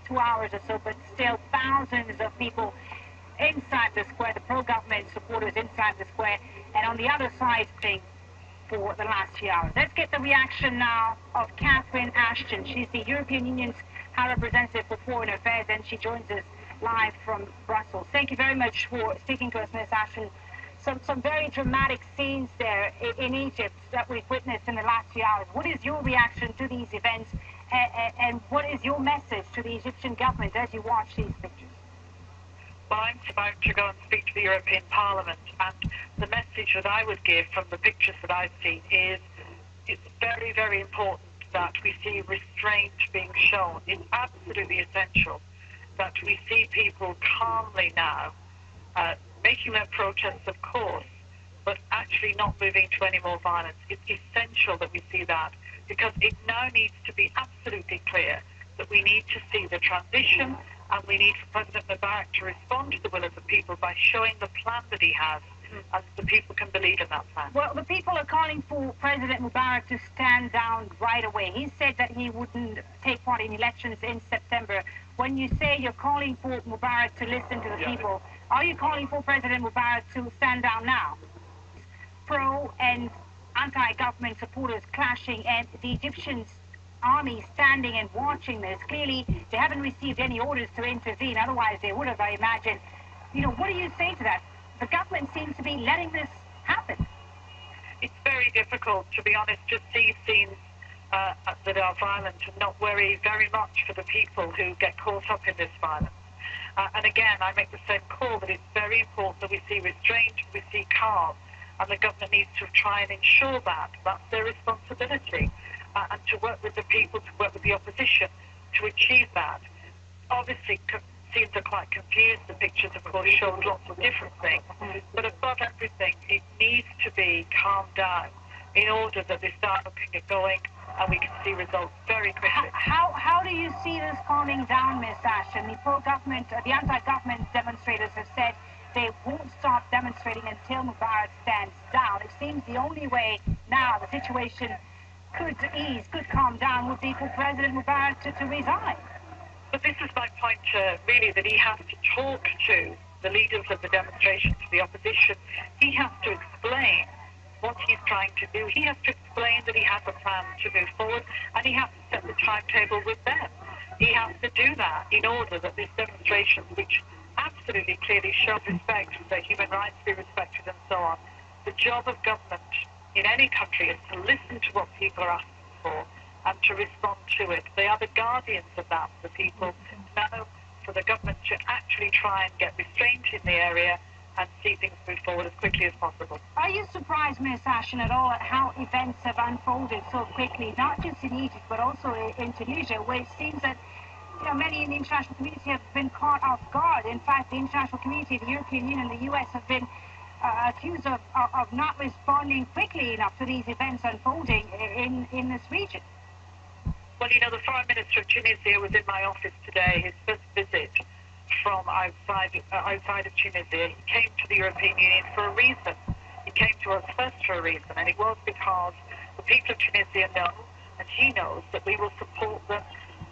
2 hours or so, but still thousands of people inside the square, the pro-government supporters inside the square, and on the other side thing for the last few hours. Let's get the reaction now of Catherine Ashton. She's the European Union's High Representative for Foreign Affairs, and she joins us live from Brussels. Thank you very much for speaking to us, Ms. Ashton. Some very dramatic scenes there in Egypt that we've witnessed in the last few hours. What is your reaction to these events, and what is your message to the Egyptian government as you watch these pictures? Well, I'm about to go and speak to the European Parliament, and the message that I would give from the pictures that I've seen is it's very, very important that we see restraint being shown. It's absolutely essential that we see people calmly now making their protests, of course, but actually not moving to any more violence. It's essential that we see that, because it now needs to be absolutely clear that we need to see the transition, and we need for President Mubarak to respond to the will of the people by showing the plan that he has, and the people can believe in that plan. Well, the people are calling for President Mubarak to stand down right away. He said that he wouldn't take part in elections in September. When you say you're calling for Mubarak to listen to the people, are you calling for President Mubarak to stand down now? Pro and anti-government supporters clashing, and the Egyptians army standing and watching this. Clearly, they haven't received any orders to intervene. Otherwise, they would have, I imagine. You know, what do you say to that? The government seems to be letting this happen. It's very difficult, to be honest, to see scenes that are violent and not worry very much for the people who get caught up in this violence. And again, I make the same call that it's very important that we see restraint, we see calm, and the government needs to try and ensure that. That's their responsibility. And to work with the people, to work with the opposition to achieve that. Obviously, scenes are quite confused. The pictures, of course, show lots of different things. But above everything, it needs to be calmed down in order that they start looking at going and we can see results very quickly. How do you see this calming down, Ms. Ashton? The pro-government, the anti-government demonstrators have said they won't stop demonstrating until Mubarak stands down. It seems the only way now the situation could ease, could calm down, would be for President Mubarak to resign. But this is my point, really, that he has to talk to the leaders of the demonstration, to the opposition. He has to explain what he's trying to do. He has to explain that he has a plan to move forward, and he has to set the timetable with them. He has to do that in order that this demonstration, which absolutely clearly shows respect, that human rights be respected and so on, the job of government in any country is to listen to what people are asking for and to respond to it. They are the guardians of that, the people. Now, for the government to actually try and get restraint in the area and see things move forward as quickly as possible. Are you surprised, Ms. Ashton, at all at how events have unfolded so quickly, not just in Egypt, but also in Tunisia, where it seems that many in the international community have been caught off guard? In fact, the international community, the European Union, the US have been accused of not responding quickly enough to these events unfolding in this region. Well, the Foreign Minister of Tunisia was in my office today, his first visit from outside of Tunisia. He came to the European Union for a reason. He came to us first for a reason, and it was because the people of Tunisia know, and he knows, that we will support them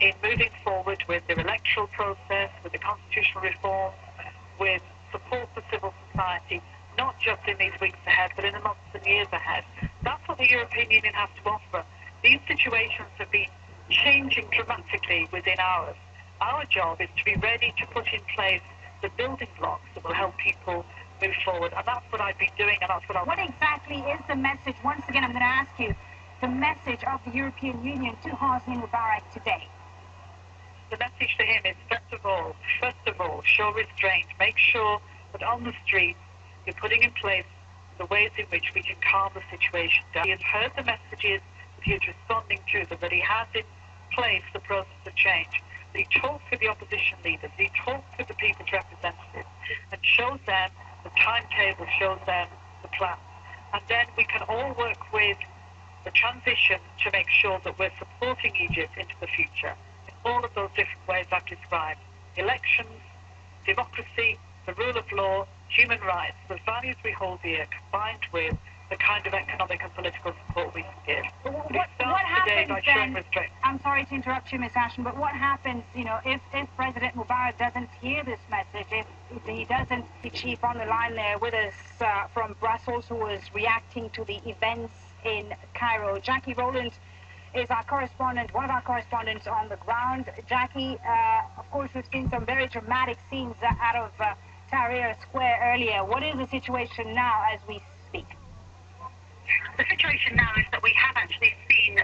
in moving forward with their electoral process, with the constitutional reforms, with support for civil society, not just in these weeks ahead, but in the months and years ahead. That's what the European Union has to offer. These situations have been changing dramatically within hours. Our job is to be ready to put in place the building blocks that will help people move forward. And that's what I've been doing, and that's what I'll... What exactly is the message? Once again, I'm going to ask you, the message of the European Union to Hosni Mubarak today. The message to him is, first of all, show restraint. Make sure that on the streets you're putting in place the ways in which we can calm the situation down. He has heard the messages that he is responding to them, that he has in place the process of change. That he talks with the opposition leaders, he talks with the people's representatives, and shows them the timetable, shows them the plan. And then we can all work with the transition to make sure that we're supporting Egypt into the future in all of those different ways I've described. Elections, democracy, the rule of law, human rights, the values we hold dear, combined with the kind of economic and political support we can give. What happens then? I'm sorry to interrupt you, Ms. Ashton, but what happens, if President Mubarak doesn't hear this message, if he doesn't, the chief on the line there with us from Brussels, who is reacting to the events in Cairo. Jackie Rowland is our correspondent, one of our correspondents on the ground. Jackie, of course, we've seen some very dramatic scenes out of Tahrir Square earlier. What is the situation now as we speak? The situation now is that we have actually seen